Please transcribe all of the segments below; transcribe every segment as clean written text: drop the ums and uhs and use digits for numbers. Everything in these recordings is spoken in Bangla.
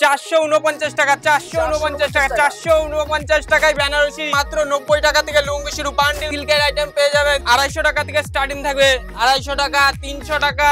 449 টাকা, 449 টাকা, 449 টাকায় বেনারসি মাত্র 90 টাকা থেকে লুঙ্গি শুরু। বান্ডিল সিল্কের আইটেম পেয়ে যাবেন 250 টাকা থেকে স্টার্টিং থাকবে, 250 টাকা, 300 টাকা,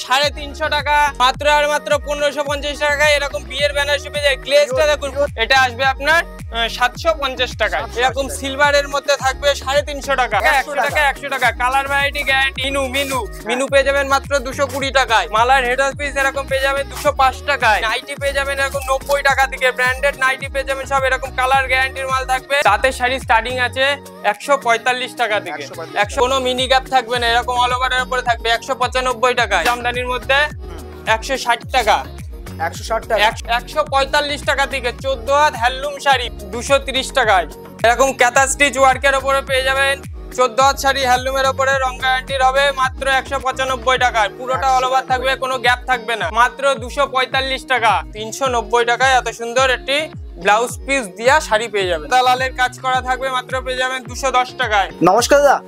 350 টাকা, মাত্র আর মাত্র 1550 টাকায় এরকম বিয়ের বেনারসি পেয়ে যায়। গ্লেজটা দেখুন, এটা আসবে আপনার 750 টাকা। এরকম সিলভারের মধ্যে থাকবে 350 টাকা, 100 টাকা, 100 টাকা। Colour variety guarantee. মিনু পেয়ে যাবেন মাত্র 220 টাকায়। মালার হেড অফ পিস এরকম পেয়ে যাবেন 205 টাকায়। নাইটি পেয়ে যাবেন এরকম 90 টাকা থেকে। ব্র্যান্ডেড নাইটি পেয়ে যাবেন সব এরকম কালার গ্যারান্টির মাল থাকবে। তাঁতের শাড়ি স্টার্টিং আছে 145 টাকা থেকে। 100 কোনো মিনি গ্যাপ থাকবে না, এরকম অল ওভারের উপরে থাকবে 195 টাকা। জামদানির মধ্যে 160 টাকা, 160 টাকা, 145 টাকা থেকে। 14 হাত হ্যান্ডলুম শাড়ি 230 টাকায়। এরকম ক্যাথা স্টিচ ওয়ার্কের উপরে পেয়ে যাবেন 14 হাত শাড়ি হ্যান্ডলুমের উপরে, রং গ্যারান্টির হবে মাত্র 195 টাকায়। পুরোটা অল ওভার থাকবে, কোনো গ্যাপ থাকবে না, মাত্র 245 টাকা। 390 টাকায় এত সুন্দর একটি ব্লাউজ পিস দিয়া শাড়ি পেয়ে যাবেন। দালালের কাজ করা থাকবে, মাত্র পেয়ে যাবেন 210 টাকায়। নমস্কার দাদা।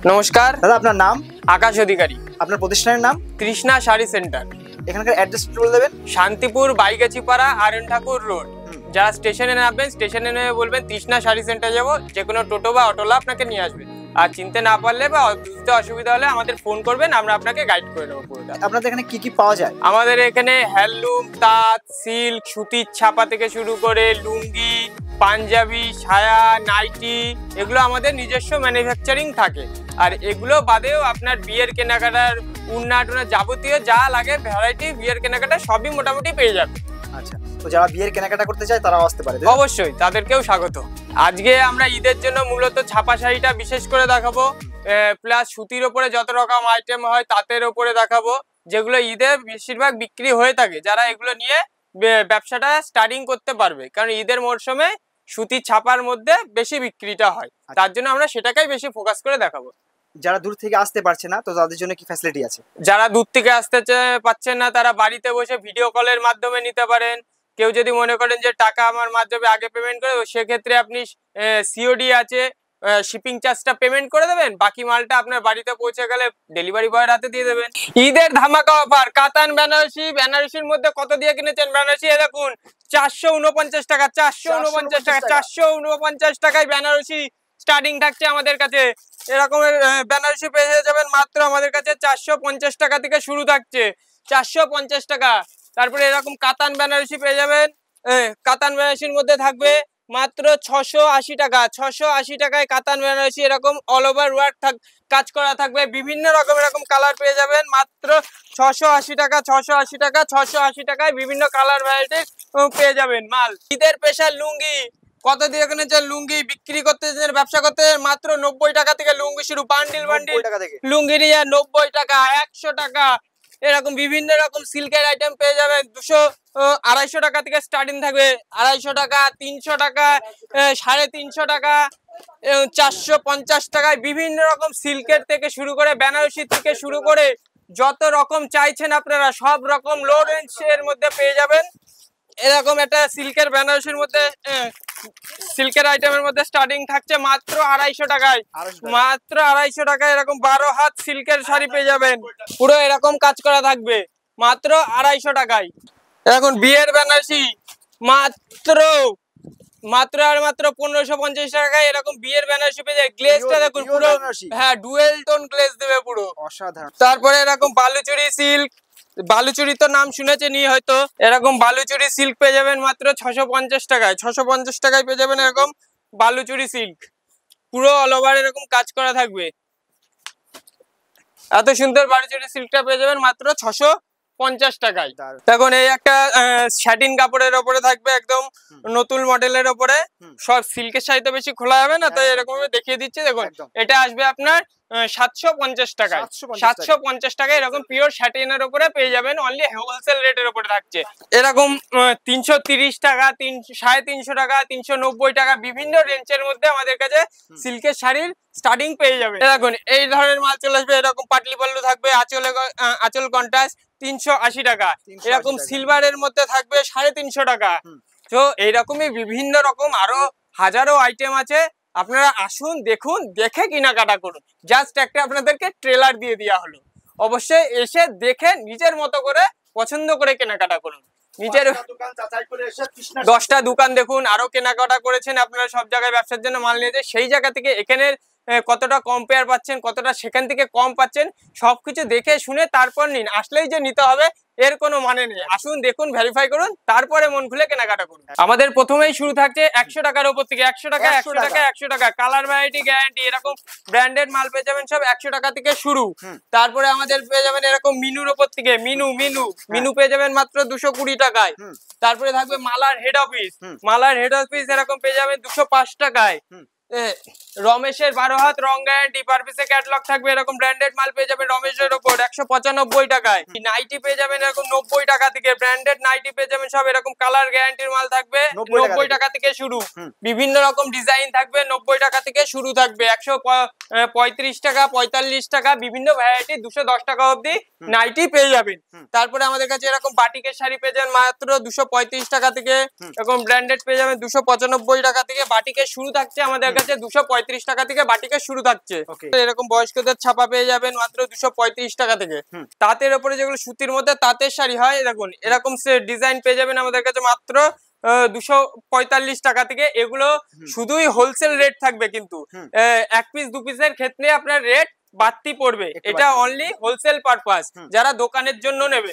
নমস্কার দাদা, আপনার নাম? আকাশ অধিকারী। আপনার প্রতিষ্ঠানের নাম? কৃষ্ণা শাড়ি সেন্টার। এখানকার অ্যাড্রেস বলে দেবেন। শান্তিপুর বাইগাছিপাড়া, আরএন ঠাকুর রোড। যারা স্টেশনে নামবেন, স্টেশনে নেমে বলবেন তৃষ্ণা শাড়ি সেন্টার যাবো, যে কোনো টোটো বা অটোলা আপনাকে নিয়ে আসবে। আর চিনতে না পারলে বা বুঝতে অসুবিধা হলে আমাদের ফোন করবেন, আমরা আপনাকে গাইড করে দেবো পুরোটা। আপনাদের এখানে কি কি পাওয়া যায়? আমাদের এখানে হ্যান্ডলুম, তাঁত, সিল্ক, সুতির ছাপা থেকে শুরু করে লুঙ্গি, পাঞ্জাবি, সায়া, নাইটি, এগুলো আমাদের নিজস্ব ম্যানুফ্যাকচারিং থাকে। আর এগুলো বাদেও আপনার বিয়ের কেনাকাটার উন্না টুনা যাবতীয় যা লাগে ভ্যারাইটি বিয়ের কেনাকাটা সবই মোটামুটি পেয়ে যাবে। আচ্ছা, তো যারা বিয়ের কেনাকাটা করতে চায় তারাও আসতে পারে? অবশ্যই, তাদেরকেও স্বাগত। আজকে আমরা ঈদের জন্য মূলত ছাপা শাড়িটা বিশেষ করে দেখাবো, প্লাস সুতির ওপরে যত রকম আইটেম হয় তাঁতের ওপরে দেখাবো, যেগুলো ঈদে বেশিরভাগ বিক্রি হয়ে থাকে। যারা এগুলো নিয়ে ব্যবসাটা স্টার্টিং করতে পারবে, কারণ ঈদের মরশুমে সুতির ছাপার মধ্যে বেশি বিক্রিটা হয়, তার জন্য আমরা সেটাকেই বেশি ফোকাস করে দেখাবো। যারা দূর থেকে আসতে পারছে না, তো তাদের জন্য কি ফ্যাসিলিটি আছে? যারা দূর থেকে আসতে পারছেন না, তারা বাড়িতে বসে ভিডিও কলের মাধ্যমে নিতে পারেন। কেউ যদি মনে করেন যে টাকা আমার মাধ্যমে আগে পেমেন্ট করে দেবো, সেক্ষেত্রে আপনি সিওডি আছে, শিপিং চার্জটা পেমেন্ট করে দেবেন, বাকি মালটা আপনার বাড়িতে পৌঁছে গেলে ডেলিভারি বয়ের হাতে দিয়ে দেবেন। ঈদের ধামাকা অফার কাতান বেনারসি। বেনারসির মধ্যে কত দিয়ে কিনেছেন বেনারসি? দেখুন 449 টাকা, 449 টাকা, 449 টাকায় বেনারসি স্টার্টিং থাকছে আমাদের কাছে। এরকমের বেনারসি পেয়ে যাবেন মাত্র আমাদের কাছে 450 টাকা থেকে শুরু থাকছে, 450 টাকা। তারপরে এরকম কাতান বেনারসি পেয়ে যাবেন, কাতান বেনারসির মধ্যে থাকবে মাত্র 680 টাকা। 680 টাকায় কাতান বেনারসি এরকম অল ওভার ওয়ার্ক কাজ করা থাকবে, বিভিন্ন রকম এরকম কালার পেয়ে যাবেন মাত্র 680 টাকা, 680 টাকা, 680 টাকায় বিভিন্ন কালার ভ্যারাইটি পেয়ে যাবেন মাল। ঈদের স্পেশাল লুঙ্গি কত দিয়ে কিনেছেন? লুঙ্গি বিক্রি করতে ব্যবসা করতে মাত্র 90 টাকা থেকে লুঙ্গি শুরু। বান্ডিল লুঙ্গি নিয়ে 90 টাকা, 100 টাকা। এরকম বিভিন্ন রকম সিল্কের আইটেম পেয়ে যাবেন 200-250 টাকা থেকে স্টার্টিং থাকবে, 250 টাকা, 300 টাকা, 350 টাকা, 450 টাকায় বিভিন্ন রকম সিল্কের থেকে শুরু করে বেনারসি থেকে শুরু করে যত রকম চাইছেন আপনারা সব রকম লো রেঞ্জের মধ্যে পেয়ে যাবেন। এরকম একটা সিল্কের বেনারসির মধ্যে সিল্কের আইটেমের মধ্যে স্টার্টিং থাকছে মাত্র 250 টাকায়, মাত্র 250 টাকায়। এরকম 12 হাত সিল্কের শাড়ি পেয়ে যাবেন, পুরো এরকম কাজ করা থাকবে মাত্র 250 টাকায়। এখন বিয়ের বেনারসি মাত্র আর মাত্র 1550 টাকায় এরকম বিয়ের বেনারসি পেয়ে যায়। গ্লেজটা দেখুন পুরো, হ্যাঁ, ডুয়েল টোন গ্লেজ দেবে পুরো, অসাধারণ। তারপরে এরকম বালুচুরি সিল্ক, বালুচুরি তো নাম শুনেছেনই হয়তো, এরকম বালুচুরি সিল্ক পেয়ে যাবেন মাত্র 650 টাকায়। 650 টাকায় পেয়ে যাবেন এরকম বালুচুরি সিল্ক, পুরো অল ওভার এরকম কাজ করা থাকবে। এত সুন্দর বালুচুরি সিল্কটা পেয়ে যাবেন মাত্র 650 টাকায়। এখন এই একটা স্যাটিন কাপড়ের ওপরে থাকবে, একদম নতুন মডেলের ওপরে। সব সিল্কের শাড়ি তো বেশি খোলা যাবে না, তাই এরকম দেখিয়ে দিচ্ছে। দেখুন এটা আসবে আপনার 750 টাকায়। 750 টাকায় এরকম পিওর স্যাটিনের উপরে পেয়ে যাবেন, অনলি হোলসেল রেটের উপরে থাকছে। এরকম 330 টাকা, 350 টাকা, 390 টাকা বিভিন্ন রেঞ্জের মধ্যে আমাদের কাছে সিল্কের শাড়ির স্টার্টিং পেয়ে যাবে। দেখুন এই ধরনের মাল চলে আসবে, এরকম পাটলি পাল্লু থাকবে, আঁচল কন্ট্রাস্ট 380 টাকা। এরকম সিলভারের মধ্যে থাকবে 350 টাকা। তো এইরকমই বিভিন্ন রকম আরো হাজারো আইটেম আছে, আপনারা আসুন, দেখুন, দেখে কেনাকাটা করুন। জাস্ট একটা আপনাদেরকে ট্রেলার দিয়ে দেওয়া হলো, অবশ্যই এসে দেখে নিজের মতো করে পছন্দ করে কেনাকাটা করুন। নিজের দোকান যাচাই করে এসে 10টা দোকান দেখুন, আরো কেনাকাটা করেছেন আপনারা, সব জায়গায় ব্যবসার জন্য মাল নিয়েছে, সেই জায়গা থেকে এখানের কতটা কম্পেয়ার পাচ্ছেন, কতটা সেখান থেকে কম পাচ্ছেন, সবকিছু দেখে শুনে তারপর নিন। আসলেই যে নিতে হবে এর কোনো মানে নেই, আসুন দেখুন, ভেরিফাই করুন, তারপরে মন খুলে কেনাকাটা করুন। আমাদের প্রথমেই শুরু থাকছে 100 টাকার উপর থেকে। 100 টাকা, 100 টাকা, 100 টাকা, কালার ভ্যারাইটি গ্যারান্টি, এরকম ব্র্যান্ডেড মাল পেয়ে যাবেন সব 100 টাকা থেকে শুরু। তারপরে আমাদের পেয়ে যাবেন এরকম মিনুর উপর থেকে, মিনু পেয়ে যাবেন মাত্র 220 টাকায়। তারপরে থাকবে মালার হেড অফিস, এরকম পেয়ে যাবেন 205 টাকায়। রমেশের 12 হাত রং গ্যারান্টি, পার পিসে ক্যাটালগ থাকবে, এরকম ব্র্যান্ডেড মাল পেয়ে যাবেন রমেশের উপর 195 টাকায়। নাইটি পেয়ে যাবেন এরকম 90 টাকা থেকে, ব্র্যান্ডেড নাইটি পেয়ে যাবেন সব, এরকম কালার গ্যারান্টির মাল থাকবে 90 টাকা থেকে শুরু। বিভিন্ন রকম ডিজাইন থাকবে, 90 টাকা থেকে শুরু থাকবে। 135 টাকা, 45 টাকা, বিভিন্ন ভ্যারাইটি 210 টাকা অবধি নাইটি পেয়ে যাবেন। তারপরে আমাদের কাছে এরকম বাটিকের শাড়ি পেয়ে যাবেন মাত্র 235 টাকা থেকে, এরকম ব্র্যান্ডেড পেয়ে যাবেন 295 টাকা থেকে। বাটিকের শুরু থাকছে আমাদের কাছে 235 টাকা থেকে, বাটিকের শুরু থাকছে। এরকম বয়স্কদের ছাপা পেয়ে যাবেন মাত্র 235 টাকা থেকে। তাঁতের উপরে যেগুলো সুতির মধ্যে তাঁতের শাড়ি হয়, দেখুন এরকম ডিজাইন পেয়ে যাবেন আমাদের কাছে মাত্র 245 টাকা থেকে। এগুলো শুধুই হোলসেল রেট থাকবে, কিন্তু 1 পিস 2 পিসের ক্ষেত্রে আপনার রেট বাড়তি পড়বে, এটা অনলি হোলসেল পারপাস, যারা দোকানের জন্য নেবে।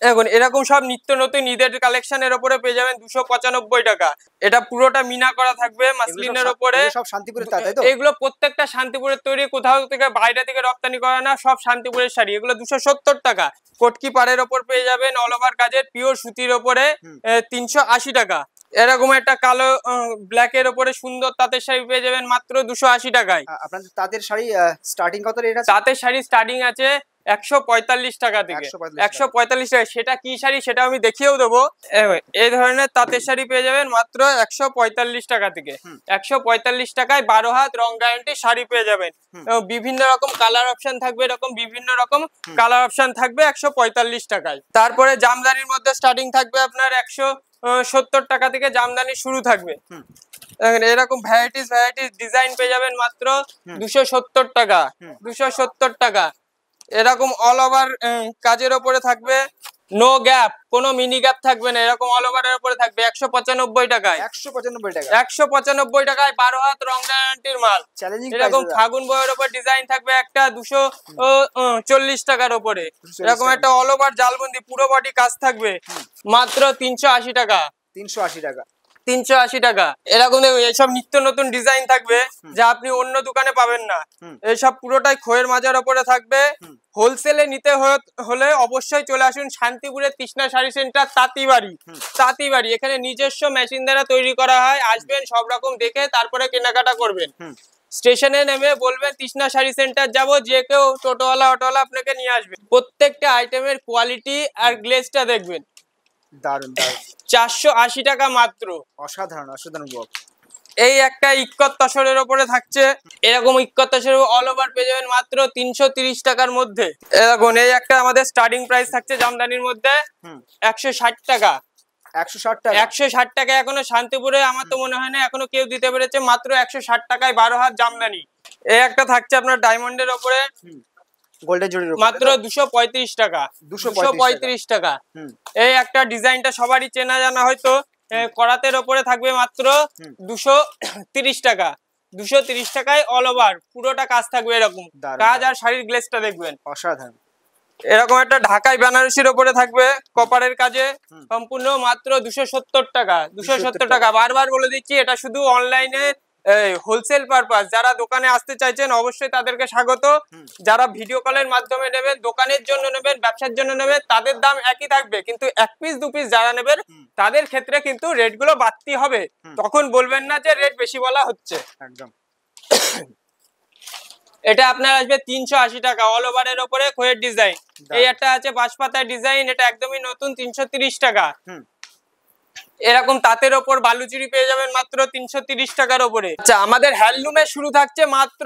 এখন এরকম সব নিত্য নতুন ঈদের কালেকশনের উপরে পেয়ে যাবেন 295 টাকা। এটা পুরোটা মিনা করা থাকবে মাসলিনের উপরে, সব শান্তিপুরের তাই তো? এগুলো প্রত্যেকটা শান্তিপুরের তৈরি, কোথাও থেকে বাইরে থেকে রপ্তানি করা না, সব শান্তিপুরের শাড়ি। এগুলো 270 টাকা। কটকি পাড়ের ওপর পেয়ে যাবেন অল ওভার কাজের পিওর সুতির ওপরে 380 টাকা। এরকম একটা কালো ব্ল্যাক এর উপরে সুন্দর তাঁতের শাড়ি পেয়ে যাবেন মাত্র 280 টাকায়। আপনাদের তাঁতের শাড়ি স্টার্টিং কত রেট আছে? তাঁতের শাড়ি স্টার্টিং আছে 145 টাকা থেকে, 145 টাকা। সেটা কি শাড়ি সেটা আমি দেখিয়েও দেবো। এই ধরনের তাঁতের শাড়ি পেয়ে যাবেন মাত্র 145 টাকা থেকে। 145 টাকায় 12 হাত রং গ্যারান্টি শাড়ি পেয়ে যাবেন। বিভিন্ন রকম কালার অপশন থাকবে, এরকম বিভিন্ন রকম কালার অপশন থাকবে 145 টাকায়। তারপরে জামদানির মধ্যে স্টার্টিং থাকবে আপনার 170 টাকা থেকে, জামদানি শুরু থাকবে। এরকম ভ্যারাইটিস ডিজাইন পেয়ে যাবেন মাত্র 270 টাকা, 270 টাকা। এরকম অল ওভার কাজের উপরে থাকবে, নো গ্যাপ, কোনো মিনি গ্যাপ থাকবে না, এরকম অল ওভারের উপরে থাকবে 195 টাকায়। 195 টাকা, 195 টাকায় 12 হাত রং গ্যারান্টির মাল। এরকম ফাগুন বইয়ের উপর ডিজাইন থাকবে একটা 240 টাকার উপরে। এরকম একটা অল ওভার জালবন্দি পুরো বডি কাজ থাকবে মাত্র 380 টাকা, 380 টাকা, 380 টাকা। এরকম এইসব নিত্য নতুন ডিজাইন থাকবে যা আপনি অন্য দোকানে পাবেন না। এইসব পুরোটাই খোয়ের মাজার উপরে থাকবে। হোলসেলে নিতে হলে অবশ্যই চলে আসুন শান্তিপুরের তৃষ্ণা শাড়ি সেন্টার, তাঁতিবাড়ি। এখানে নিজস্ব মেশিন দ্বারা তৈরি করা হয়। আসবেন, সব রকম দেখে তারপরে কেনাকাটা করবেন। স্টেশনে নেমে বলবেন তৃষ্ণা শাড়ি সেন্টার যাব, যে কেউ টোটোওয়ালা অটোওয়ালা আপনাকে নিয়ে আসবে। প্রত্যেকটা আইটেমের কোয়ালিটি আর গ্লেজটা দেখবেন, দারুন দারুন। 480 টাকা মাত্র, অসাধারণ বক্স। এই একটা ইক্কত তসরের উপরে থাকছে, এরকম ইক্কত তসর অল ওভার পেয়ে যাবেন মাত্র 330 টাকার মধ্যে। এরকম এই একটা আমাদের স্টার্টিং প্রাইস থাকছে জামদানির মধ্যে 160 টাকা, 160 টাকা, 160 টাকা। এখনো শান্তিপুরে আমার তো মনে হয় না এখনো কেউ দিতে পেরেছে মাত্র 160 টাকায় 12 হাত জামদানি। এই একটা থাকছে আপনার ডায়মন্ডের উপরে গোল্ডেন জরির উপরে মাত্র 235 টাকা, 235 টাকা। এই একটা ডিজাইনটা সবারই চেনা জানা হয়তো, করাতের উপরে থাকবে মাত্র 230 টাকা, 230 টাকায় অল ওভার পুরোটা কাজ থাকবে, এরকম কাজ আর শাড়ির গ্লেজটা দেখবেন অসাধারণ। এরকম একটা ঢাকাই বেনারসির উপরে থাকবে কপারের কাজে, সম্পূর্ণ মাত্র 270 টাকা, 270 টাকা। বারবার বলে দিচ্ছি, এটা শুধু অনলাইনে হোলসেল পারপাস। যারা দোকানে আসতে চাইছেন অবশ্যই তাদেরকে স্বাগত। যারা ভিডিও কলের মাধ্যমে নেবেন, দোকানের জন্য নেবেন, ব্যবসার জন্য নেবেন, তাদের দাম একই থাকবে, কিন্তু 1 পিস 2 পিস যারা নেবেন তাদের ক্ষেত্রে কিন্তু রেট গুলো বাড়তি হবে। তখন বলবেন না যে রেট বেশি বলা হচ্ছে। একদম। এটা আপনার আসবে 380 টাকা, অল ওভারের উপরে খয়ের ডিজাইন। এই একটা আছে বাঁশপাতার ডিজাইন, এটা একদমই নতুন, 330 টাকা। এরকম তাঁতের ওপর বালুচুরি পেয়ে যাবেন মাত্র 330 টাকার উপরে। আচ্ছা, আমাদের হ্যান্ডলুমে শুরু থাকছে মাত্র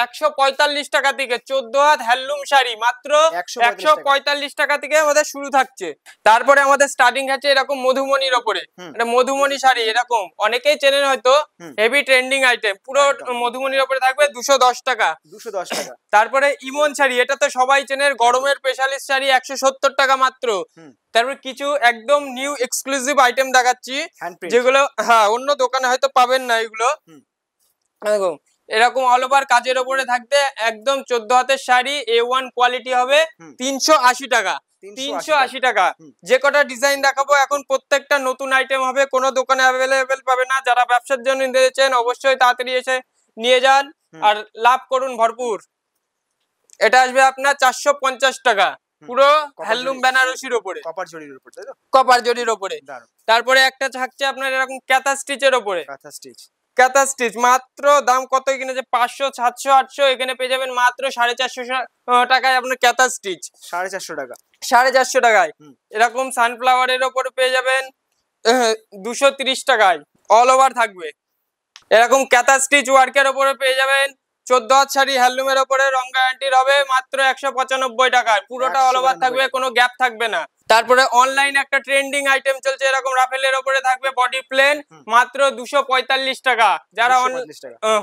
145 টাকা থেকে। 14 হাত হ্যান্ডলুম শাড়ি মাত্র 145 টাকা থেকে আমাদের শুরু থাকছে। তারপরে আমাদের স্টার্টিং আছে এরকম মধুমণির ওপরে, মধুমণি শাড়ি, এরকম অনেকেই চেনেন হয়তো, হেভি ট্রেন্ডিং আইটেম। পুরো মধুমণির ওপরে থাকবে 210 টাকা, 210 টাকা। তারপরে ইমন শাড়ি, এটা তো সবাই চেনেন, গরমের স্পেশালিস্ট শাড়ি, 170 টাকা মাত্র। তারপর কিছু একদম নিউ এক্সক্লুসিভ আইটেম দেখাচ্ছি, হ্যান্ড প্রিন্ট। যেগুলো হ্যাঁ অন্য দোকানে হয়তো পাবেন না এগুলো। দেখো এরকম অল ওভার কাজের ওপরে থাকতে একদম 14 হাতের শাড়ি A1 কোয়ালিটি হবে 380 টাকা। 380 টাকা। যে কটা ডিজাইন দেখাবো এখন প্রত্যেকটা নতুন আইটেম হবে, কোনো দোকানে অ্যাভেলেবেল পাবে না। যারা ব্যবসার জন্য নিয়েছেন অবশ্যই তাড়াতাড়ি এসে নিয়ে যান আর লাভ করুন ভরপুর। এটা আসবে আপনার 450 টাকা, পুরো হ্যান্ডলুম বেনারসির উপরে, কপার জরির উপর, তাই তো? কপার জরির উপরে। দারুণ। তারপরে একটা থাকছে আপনার এরকম কাঁথা স্টিচের উপরে, কাঁথা স্টিচ। কাঁথা স্টিচ মাত্র দাম কত কিনেছে 500 700 800, এখানে পেয়ে যাবেন মাত্র 450 টাকায় আপনার কাঁথা স্টিচ। 450 টাকা। 450 টাকায়। এরকম সানফ্লাওয়ারের ওপরে পেয়ে যাবেন 230 টাকায়, অল ওভার থাকবে। এরকম কাঁথা স্টিচ ওয়ার্কের ওপরে পেয়ে যাবেন 14 হাত শাড়ি হ্যান্ডলুমের ওপরে, রং গ্যারান্টির হবে মাত্র 195 টাকায়, পুরোটা অল ওভার থাকবে, কোনো গ্যাপ থাকবে না। তারপরে অনলাইন একটা ট্রেন্ডিং আইটেম চলছে এরকম রাফেলের ওপরে থাকবে বডি প্লেন, মাত্র 245 টাকা। যারা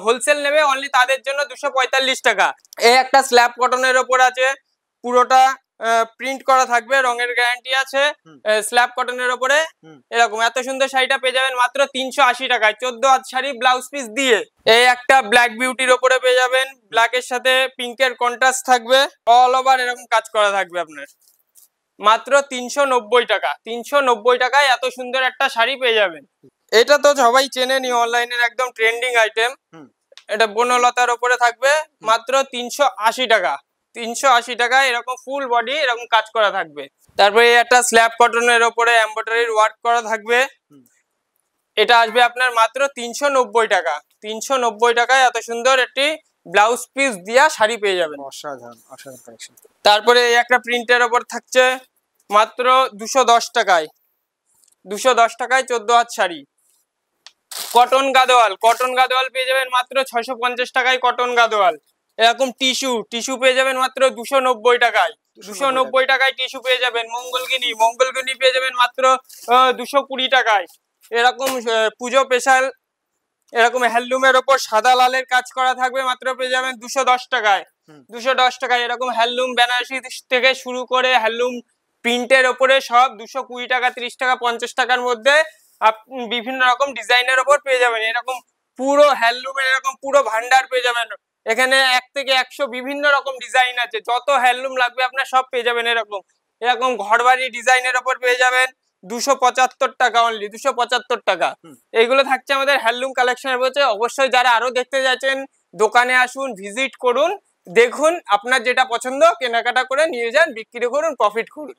হোলসেল নেবে অনলি তাদের জন্য 245 টাকা। এই একটা স্ল্যাব কটনের ওপর আছে, পুরোটা প্রিন্ট করা থাকবে, রঙের গ্যারান্টি আছে, স্ল্যাব কটনের ওপরে এরকম এত সুন্দর শাড়িটা পেয়ে যাবেন মাত্র 380 টাকায়, 14 হাত শাড়ি ব্লাউজ পিস দিয়ে। এই একটা ব্ল্যাক বিউটির ওপরে পেয়ে যাবেন, ব্ল্যাকের সাথে পিঙ্কের কন্ট্রাস্ট থাকবে, অল ওভার এরকম কাজ করা থাকবে আপনার, মাত্র 390 টাকা। 390 টাকায় এত সুন্দর একটা শাড়ি পেয়ে যাবেন। এটা তো সবাই চেনেনি, অনলাইনের একদম ট্রেন্ডিং আইটেম। এটা বনলতার ওপরে থাকবে মাত্র 380 টাকা। 380 টাকায় এরকম ফুল বডি এরকম কাজ করা থাকবে। তারপরে একটা স্ল্যাব কটনের ওপরে এমব্রয়ডারির ওয়ার্ক করা থাকবে, এটা আসবে আপনার মাত্র 390 টাকা। 390 টাকায় এত সুন্দর একটি ব্লাউজ পিস দিয়া শাড়ি পেয়ে যাবেন। অসাধারণ, অসাধারণ কালেকশন। তারপরে এই একটা প্রিন্টের ওপর থাকছে মাত্র 210 টাকায়, 210 টাকায় 14 হাত শাড়ি। কটন গাদোয়াল, কটন গাদোয়াল পেয়ে যাবেন মাত্র 650 টাকায়, কটন গাদোয়াল। এরকম টিস্যু পেয়ে যাবেন মাত্র 290 টাকায়। 290 টাকায় টিস্যু পেয়ে যাবেন। মঙ্গলগিনি পেয়ে যাবেন মাত্র 220 টাকায়। এরকম পুজো স্পেশাল এরকম হ্যান্ডলুমের ওপর সাদা লালের কাজ করা থাকবে, মাত্র পেয়ে যাবেন 210 টাকায়। 210 টাকায় এরকম হ্যান্ডলুম বেনারসি থেকে শুরু করে হ্যান্ডলুম প্রিন্টের ওপরে সব 220 টাকা, 30 টাকা, 50 টাকার মধ্যে বিভিন্ন রকম ডিজাইনের ওপর পেয়ে যাবেন। এরকম পুরো হ্যান্ডলুমের এরকম পুরো ভান্ডার পেয়ে যাবেন। এখানে 1 থেকে 100 বিভিন্ন রকম ডিজাইন আছে, যত হ্যান্ডলুম লাগবে আপনার সব পেয়ে যাবেন। এরকম এরকম ঘরবাড়ি ডিজাইনের ওপর পেয়ে যাবেন 275 টাকা, অনলি 275 টাকা। এইগুলো থাকছে আমাদের হ্যান্ডলুম কালেকশনের মধ্যে। অবশ্যই যারা আরো দেখতে যাচ্ছেন দোকানে আসুন, ভিজিট করুন, দেখুন, আপনার যেটা পছন্দ কেনাকাটা করে নিয়ে যান, বিক্রি করুন, প্রফিট করুন।